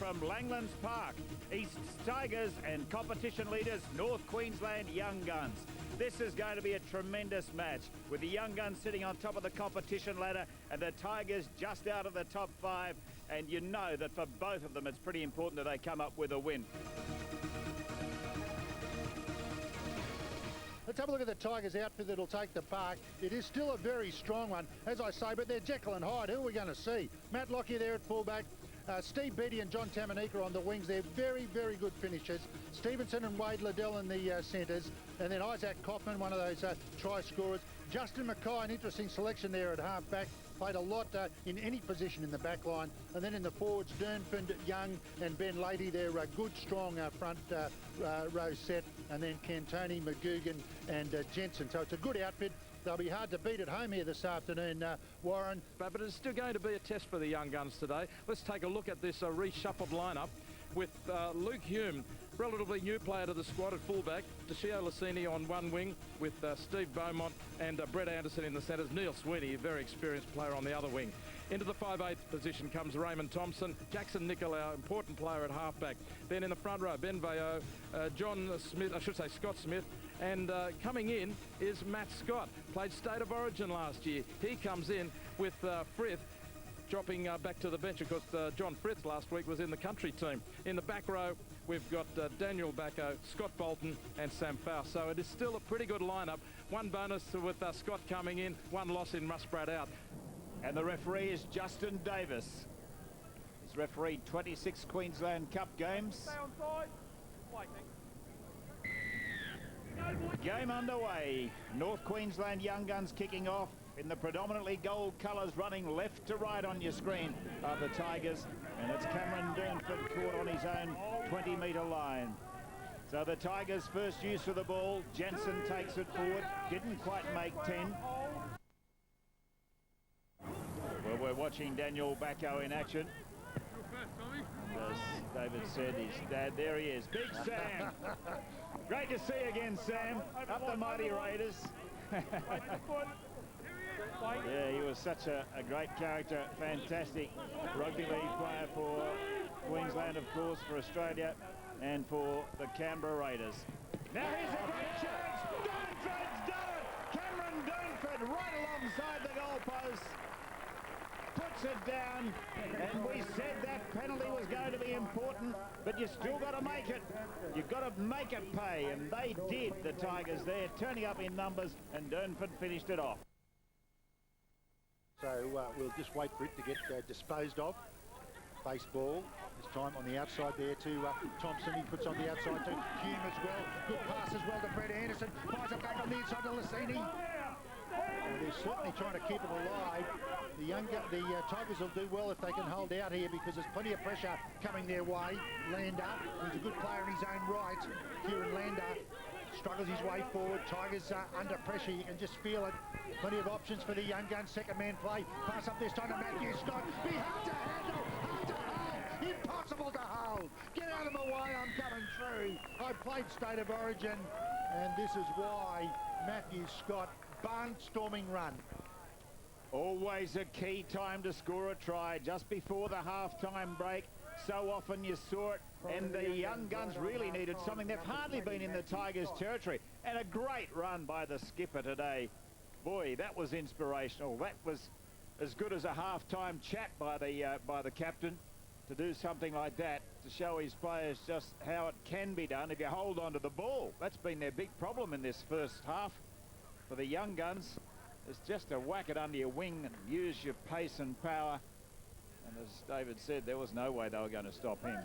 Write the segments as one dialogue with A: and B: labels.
A: from Langlands Park. East Tigers and competition leaders North Queensland Young Guns. This is going to be a tremendous match with the Young Guns sitting on top of the competition ladder and the Tigers just out of the top 5. And you know that for both of them it's pretty important that they come up with a win.
B: Let's have a look at the Tigers outfit that'll take the park. It is still a very strong one, as I say, but they're Jekyll and Hyde. Who are we going to see? Matt Lockyer there at fullback. Steve Beattie and John Tamanika on the wings. They're very, very good finishers. Stevenson and Wade Liddell in the centres. And then Isaac Kaufman, one of those try scorers. Justin Mackay, an interesting selection there at half-back. Played a lot in any position in the back line. And then in the forwards, Durnford, Young and Ben Lady. They're a good, strong front row set. And then Cantoni, McGugan and Jensen. So it's a good outfit. They'll be hard to beat at home here this afternoon, Warren.
C: But it's still going to be a test for the Young Guns today. Let's take a look at this reshuffled lineup with Luke Hume, relatively new player to the squad at fullback, Toshio Lassini on one wing with Steve Beaumont and Brett Anderson in the centres. Neil Sweeney, a very experienced player, on the other wing. Into the 5/8 position comes Raymond Thompson, Jackson Nicolau, important player at halfback. Then in the front row, Ben Veo, John Smith, I should say Scott Smith, and coming in is Matt Scott. Played State of Origin last year. He comes in with Frith, dropping back to the bench. Of course, John Frith last week was in the country team. In the back row, we've got Daniel Bacco, Scott Bolton and Sam Faust. So it is still a pretty good lineup. One bonus with Scott coming in, one loss in Musprat out.
A: And the referee is Justin Davis. He's refereed 26 Queensland Cup games.
D: Stay on side. Waiting.
A: Game underway. North Queensland Young Guns kicking off in the predominantly gold colours, running left to right on your screen are the Tigers. And it's Cameron Durnford caught on his own 20-metre line. So the Tigers' first use of the ball. Jensen takes it forward. Didn't quite make 10. Well, we're watching Daniel Bacco in action. As David said, his dad, there he is. Big Sam. Great to see you again, Sam. Up the mighty Raiders. Yeah, he was such a great character. Fantastic rugby league player for Queensland, of course, for Australia and for the Canberra Raiders. Now here's a great chance. Durnford's done it. Cameron Durnford right alongside the goalpost. Puts it down, and we said that penalty was going to be important, but you still got to make it. You've got to make it pay, and they did, the Tigers there, turning up in numbers, and Durnford finished it off.
B: So we'll just wait for it to get disposed of. Base ball, this time on the outside there to Thompson. He puts on the outside to Hume as well. Good pass as well to Brett Anderson. Fires it back on the inside to Lassini. Oh, they're certainly trying to keep it alive. The Tigers will do well if they can hold out here, because there's plenty of pressure coming their way. Lander, who's a good player in his own right. Kieran Lander struggles his way forward. Tigers under pressure. You can just feel it. Plenty of options for the Young Guns. Second man play. Pass up this time to Matthew Scott. Be hard to handle. Hard to hold. Impossible to hold. Get out of my way. I'm coming through. I played State of Origin, and this is why Matthew Scott, barnstorming run.
A: Always a key time to score a try, just before the half-time break. So often you saw it, and the Young Guns really needed something. They've hardly been in the Tigers' territory. And a great run by the skipper today. Boy, that was inspirational. That was as good as a half-time chat by the captain, to do something like that, to show his players just how it can be done if you hold on to the ball. That's been their big problem in this first half for the Young Guns. It's just to whack it under your wing and use your pace and power. And as David said, there was no way they were going to stop him.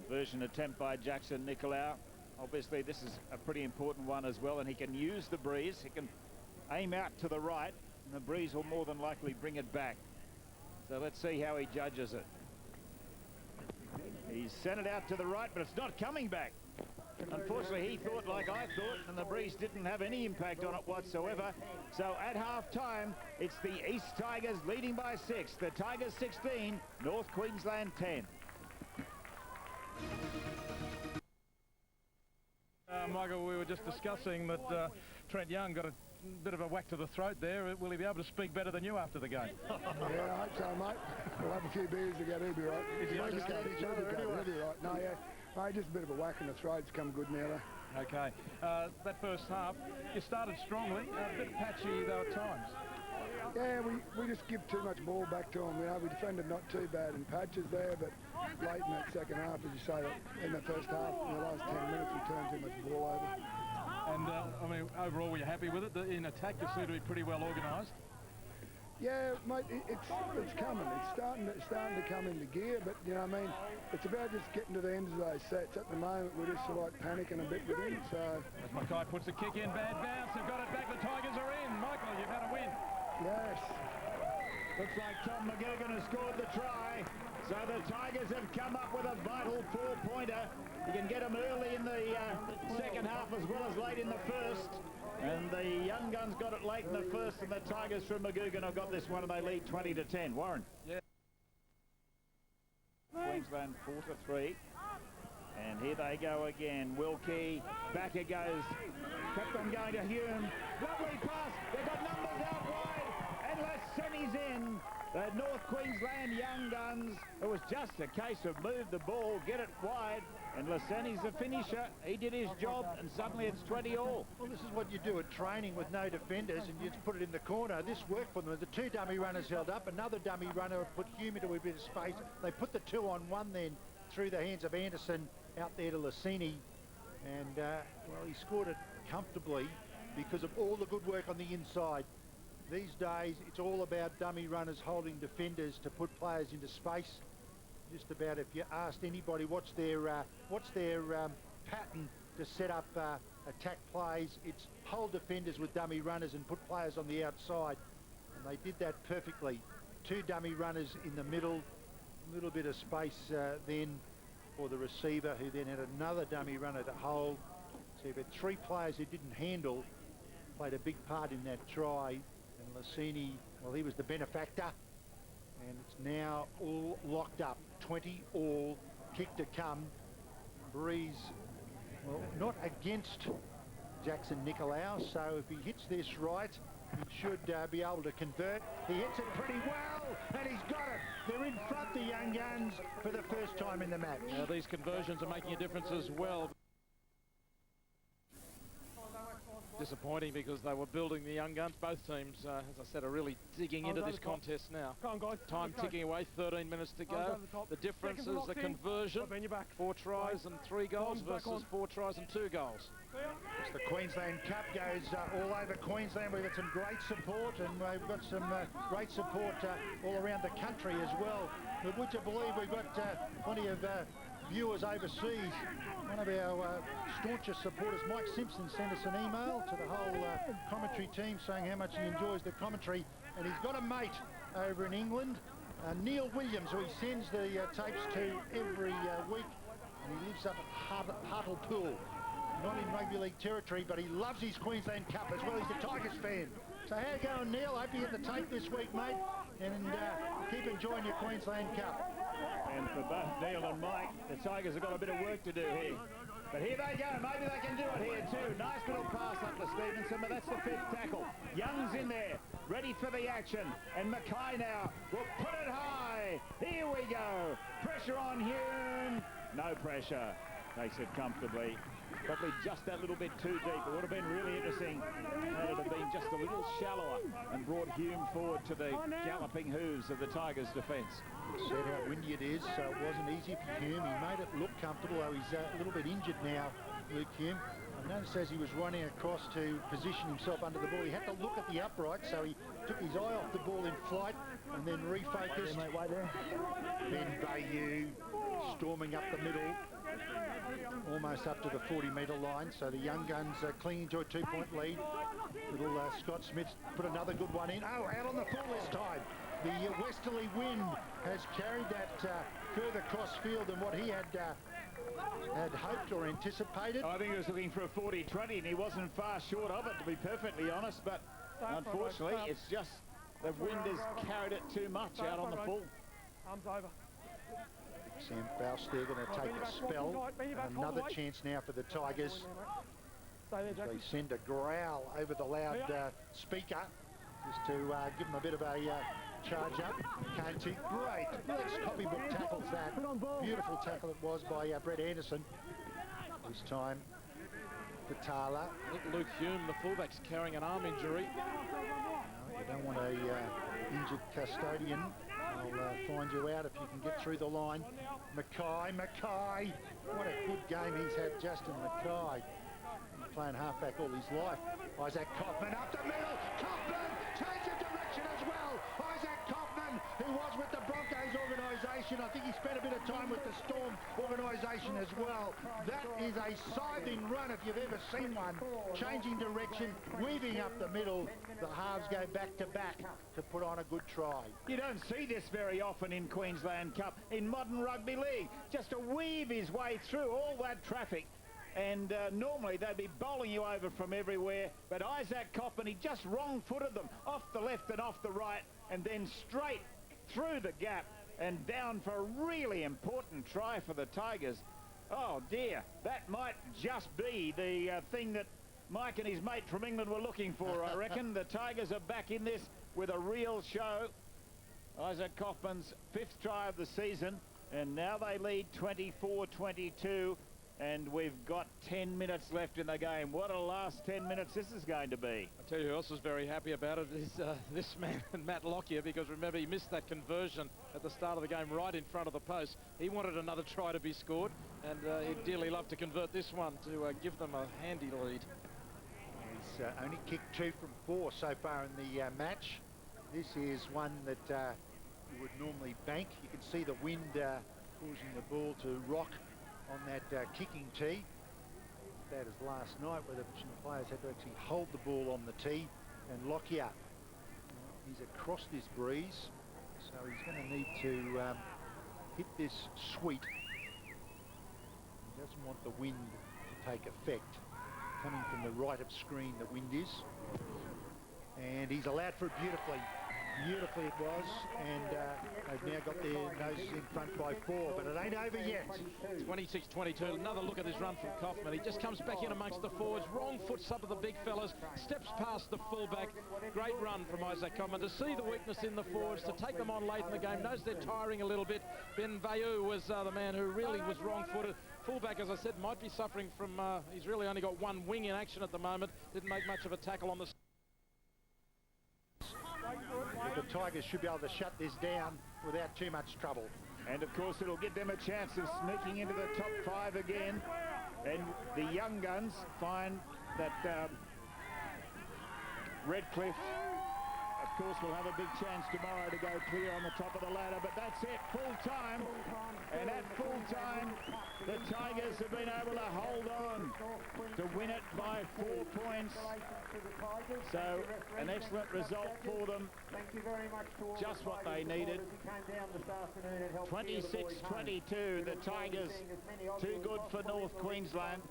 A: Conversion attempt by Jackson Nicolau. Obviously, this is a pretty important one as well, and he can use the breeze. He can aim out to the right, and the breeze will more than likely bring it back. So let's see how he judges it. He's sent it out to the right, but it's not coming back. Unfortunately, he thought like I thought, and the breeze didn't have any impact on it whatsoever. So at half-time, it's the East Tigers leading by 6. The Tigers 16, North Queensland 10.
C: Michael, we were just discussing that Trent Young got a bit of a whack to the throat there. Will he be able to speak better than you after the game?
E: Yeah, I hope so, mate. We'll have a few beers together, he'll be right.
C: You understand each other anyway?
E: He'll be right. No, yeah. Mate, just a bit of a whack in the throat's come good now, though.
C: Okay. That first half, you started strongly, a bit patchy though at times.
E: Yeah, we just give too much ball back to them. You know, we defended not too bad in patches there, but late in that second half, as you say, in the first half, in the last 10 minutes, we turned too much ball over.
C: And, I mean, overall, were you happy with it? In attack, you seem to be pretty well organised.
E: Yeah, mate, it's coming. It's starting to come into gear, but, you know what I mean, it's about just getting to the ends of those sets. At the moment, we're just like panicking a bit with him, so...
C: As Mackay puts the kick in, bad bounce, they've got it back, the Tigers are in. Michael, you've had a win.
E: Yes.
A: Looks like Tom McGugan has scored the try. So the Tigers have come up with a vital 4-pointer. You can get them early in the second half as well as late in the first. And the Young Guns got it late in the first, and the Tigers from McGugan have got this one, and they lead 20-10. Warren.
C: Yeah.
A: Queensland 4-3. And here they go again. Wilkie, back it goes. Kept on going to Hume. Lovely pass. They've got numbers out wide. And Laseni's in. The North Queensland Young Guns. It was just a case of move the ball, get it wide. And Laseni's the finisher. He did his job, and suddenly it's 20-all.
B: Well, this is what you do at training with no defenders, and you just put it in the corner. This worked for them. The two dummy runners held up. Another dummy runner put Hume into a bit of space. They put the 2-on-1 then through the hands of Anderson out there to Laseni. And, well, he scored it comfortably because of all the good work on the inside. These days, it's all about dummy runners holding defenders to put players into space. Just about, if you asked anybody what's their pattern to set up attack plays, it's hold defenders with dummy runners and put players on the outside. And they did that perfectly. Two dummy runners in the middle, a little bit of space then for the receiver, who then had another dummy runner to hold. So you've had three players who didn't handle, played a big part in that try. And Laseni, well, he was the benefactor. And it's now all locked up. 20-all, kick to come. Breeze, well, not against Jackson Nicolau, so if he hits this right, he should be able to convert. He hits it pretty well, and he's got it. They're in front, the Young Guns, for the first time in the match.
C: These conversions are making a difference as well. Disappointing because they were building the Young Guns. Both teams, as I said, are really digging into this contest now.
D: Come on, guys.
C: Time ticking away, 13 minutes to go. The difference is the conversion. 4 tries and 3 goals versus 4 tries and 2 goals.
B: As the Queensland Cup goes all over Queensland, we've got some great support, and we've got some great support all around the country as well. But would you believe we've got plenty of viewers overseas? One of our staunchest supporters, Mike Simpson, sent us an email to the whole commentary team saying how much he enjoys the commentary, and he's got a mate over in England, Neil Williams, who he sends the tapes to every week, and he lives up at Hartlepool, not in rugby league territory, but he loves his Queensland Cup as well. He's a Tigers fan. So how you going, Neil? Hope you get the tape this week, mate, and keep enjoying your Queensland Cup.
A: And for both Neil and Mike, the Tigers have got a bit of work to do here. But here they go. Maybe they can do it here too. Nice little pass up to Stevenson, but that's the 5th tackle. Young's in there, ready for the action. And Mackay now will put it high. Here we go. Pressure on Hume. No pressure. Takes it comfortably. Probably just that little bit too deep. It would have been really interesting had it have been just a little shallower and brought Hume forward to the galloping hooves of the Tigers' defence.
B: Said how windy it is, so it wasn't easy for Hume. He made it look comfortable, though he's a little bit injured now, Luke Hume. I noticed as he was running across to position himself under the ball, he had to look at the upright, so he took his eye off the ball in flight and then refocused. Ben Bayou storming up the middle, almost up to the 40-metre line, so the Young Guns are clinging to a 2-point lead. Little Scott Smith put another good one in. Oh, out on the full this time. The westerly wind has carried that further cross field than what he had hoped or anticipated.
A: I think he was looking for a 40-20 and he wasn't far short of it, to be perfectly honest, but unfortunately it's just the wind has carried it too much out on the full.
D: Arms over.
B: Sam Faust there going to take a spell. Another chance now for the Tigers.
D: Stay there,
B: They
D: Jackie.
B: send a growl over the loud speaker just to give them a bit of a charge up. Canty, great. Let's copybook tackles that. Beautiful tackle it was by Brett Anderson. This time, Patala.
C: I think Luke Hume, the fullback's carrying an arm injury.
B: You don't want a injured custodian. I'll find you out if you can get through the line. Mackay. What a good game he's had, Justin Mackay. He's playing halfback all his life. Isaac Kaufman up the middle. Kaufman change of direction as well. Isaac Kaufman, who was with the Broncos organisation. I think he spent a bit of time with the Storm organisation as well. That is a scything run if you've ever seen one. Changing direction, weaving up the middle. The halves go back to back to put on a good try.
A: You don't see this very often in Queensland Cup, in modern rugby league. Just to weave his way through all that traffic. And normally they'd be bowling you over from everywhere. But Isaac Kaufman, he just wrong-footed them off the left and off the right, and then straight through the gap and down for a really important try for the Tigers. Oh dear, that might just be the thing that Mike and his mate from England were looking for, I reckon. The Tigers are back in this with a real show. Isaac Kaufman's 5th try of the season, and now they lead 24-22. And we've got 10 minutes left in the game. What a last 10 minutes this is going to be.
C: I'll tell you who else is very happy about it is this man, Matt Lockyer, because remember he missed that conversion at the start of the game right in front of the post. He wanted another try to be scored, and he'd dearly love to convert this one to give them a handy lead.
B: He's only kicked 2 from 4 so far in the match. This is one that you would normally bank. You can see the wind causing the ball to rock on that kicking tee. That is last night where the players had to actually hold the ball on the tee, and Lockyer, he's across this breeze, so he's going to need to hit this sweet. He doesn't want the wind to take effect. Coming from the right of screen, the wind is, and he's allowed for it beautifully. Beautifully it was, and they've now got their noses in front by 4, but it ain't over yet.
C: 26-22, another look at this run from Kaufman. He just comes back in amongst the forwards, wrong foot some of the big fellas, steps past the fullback. Great run from Isaac Kaufman to see the weakness in the forwards, to take them on late in the game. Knows they're tiring a little bit. Ben Vayu was the man who really was wrong-footed. Fullback, as I said, might be suffering from, he's really only got one wing in action at the moment. Didn't make much of a tackle on the...
B: The Tigers should be able to shut this down without too much trouble.
A: And of course it'll give them a chance of sneaking into the top 5 again. And the young guns find that Redcliffe, of course, will have a big chance tomorrow to go clear on the top of the ladder. But that's it, full time. And at full time, the Tigers have been able to hold on to win it by 4 points. So an excellent result for them. Just what they needed. 26-22, the Tigers too good for North Queensland.